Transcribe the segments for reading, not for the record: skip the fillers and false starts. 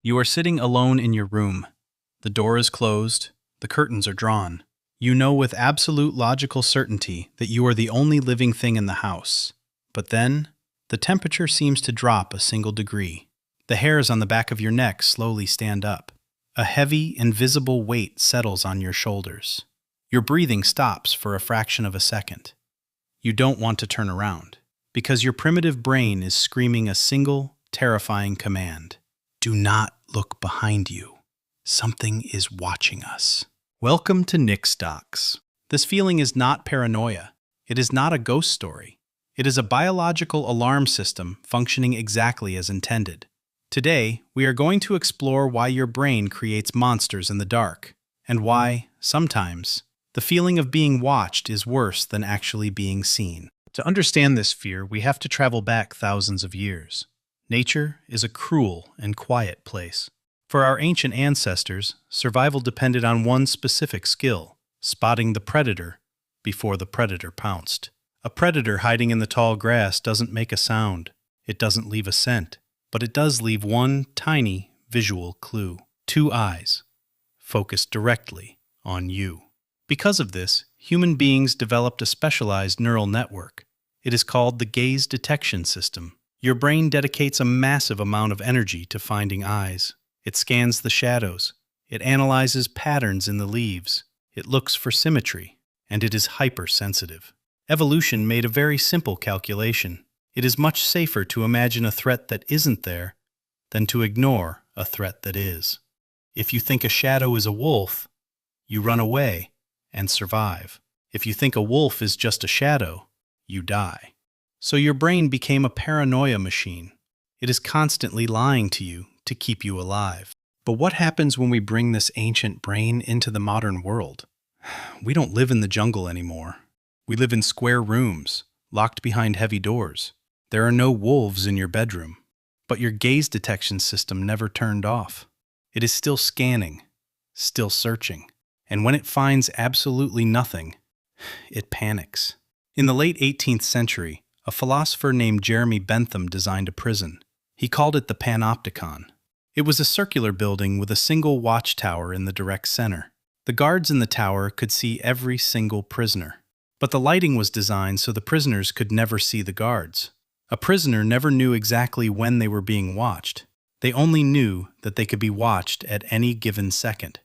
You are sitting alone in your room. The door is closed, the curtains are drawn. You know with absolute logical certainty that you are the only living thing in the house. But then, the temperature seems to drop a single degree. The hairs on the back of your neck slowly stand up. A heavy, invisible weight settles on your shoulders. Your breathing stops for a fraction of a second. You don't want to turn around, because your primitive brain is screaming a single, terrifying command. Do not look behind you. Something is watching us. Welcome to Nick's Docs. This feeling is not paranoia. It is not a ghost story. It is a biological alarm system functioning exactly as intended. Today, we are going to explore why your brain creates monsters in the dark, and why, sometimes, the feeling of being watched is worse than actually being seen. To understand this fear, we have to travel back thousands of years. Nature is a cruel and quiet place. For our ancient ancestors, survival depended on one specific skill: spotting the predator before the predator pounced. A predator hiding in the tall grass doesn't make a sound. It doesn't leave a scent. But it does leave one tiny visual clue. 2 eyes, focused directly on you. Because of this, human beings developed a specialized neural network. It is called the gaze detection system. Your brain dedicates a massive amount of energy to finding eyes. It scans the shadows. It analyzes patterns in the leaves. It looks for symmetry, and it is hypersensitive. Evolution made a very simple calculation. It is much safer to imagine a threat that isn't there than to ignore a threat that is. If you think a shadow is a wolf, you run away and survive. If you think a wolf is just a shadow, you die. So your brain became a paranoia machine. It is constantly lying to you to keep you alive. But what happens when we bring this ancient brain into the modern world? We don't live in the jungle anymore. We live in square rooms, locked behind heavy doors. There are no wolves in your bedroom, but your gaze detection system never turned off. It is still scanning, still searching, and when it finds absolutely nothing, it panics. In the late 18th century, a philosopher named Jeremy Bentham designed a prison. He called it the Panopticon. It was a circular building with a single watchtower in the direct center. The guards in the tower could see every single prisoner, but the lighting was designed so the prisoners could never see the guards. A prisoner never knew exactly when they were being watched. They only knew that they could be watched at any given second.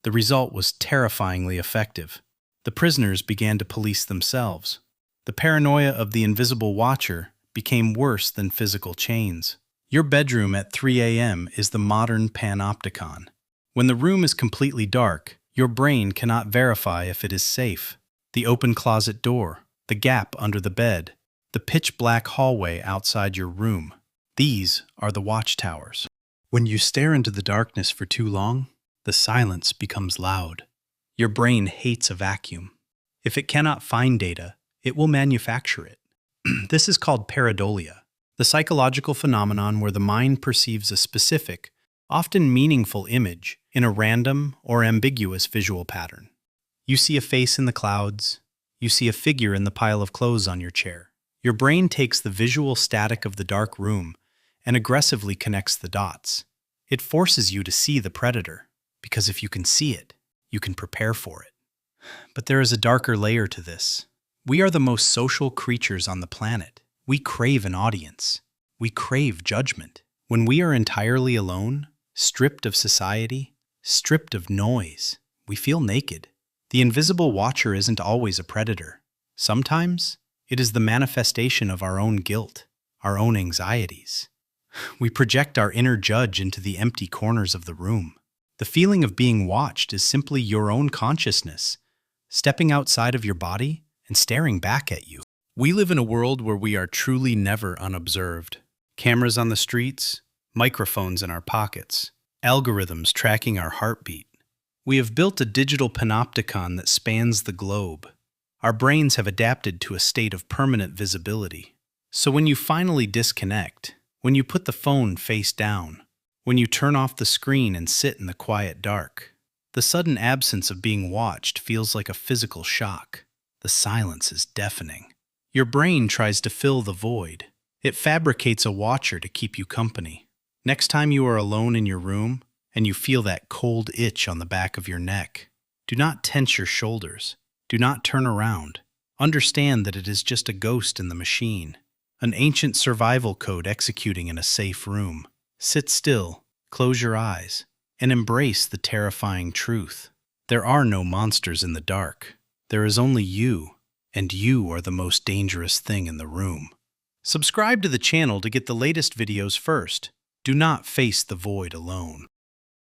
The result was terrifyingly effective. The prisoners began to police themselves. The paranoia of the invisible watcher became worse than physical chains. Your bedroom at 3 a.m. is the modern panopticon. When the room is completely dark, your brain cannot verify if it is safe. The open closet door, the gap under the bed, the pitch-black hallway outside your room. These are the watchtowers. When you stare into the darkness for too long, the silence becomes loud. Your brain hates a vacuum. If it cannot find data, it will manufacture it. This is called pareidolia, the psychological phenomenon where the mind perceives a specific, often meaningful image in a random or ambiguous visual pattern. You see a face in the clouds. You see a figure in the pile of clothes on your chair. Your brain takes the visual static of the dark room and aggressively connects the dots. It forces you to see the predator, because if you can see it, you can prepare for it. But there is a darker layer to this. We are the most social creatures on the planet. We crave an audience. We crave judgment. When we are entirely alone, stripped of society, stripped of noise, we feel naked. The invisible watcher isn't always a predator. Sometimes, it is the manifestation of our own guilt, our own anxieties. We project our inner judge into the empty corners of the room. The feeling of being watched is simply your own consciousness, stepping outside of your body and staring back at you. We live in a world where we are truly never unobserved. Cameras on the streets, microphones in our pockets, algorithms tracking our heartbeat. We have built a digital panopticon that spans the globe. Our brains have adapted to a state of permanent visibility. So when you finally disconnect, when you put the phone face down, when you turn off the screen and sit in the quiet dark, the sudden absence of being watched feels like a physical shock. The silence is deafening. Your brain tries to fill the void. It fabricates a watcher to keep you company. Next time you are alone in your room and you feel that cold itch on the back of your neck, do not tense your shoulders. Do not turn around. Understand that it is just a ghost in the machine, an ancient survival code executing in a safe room. Sit still, close your eyes, and embrace the terrifying truth. There are no monsters in the dark. There is only you, and you are the most dangerous thing in the room. Subscribe to the channel to get the latest videos first. Do not face the void alone.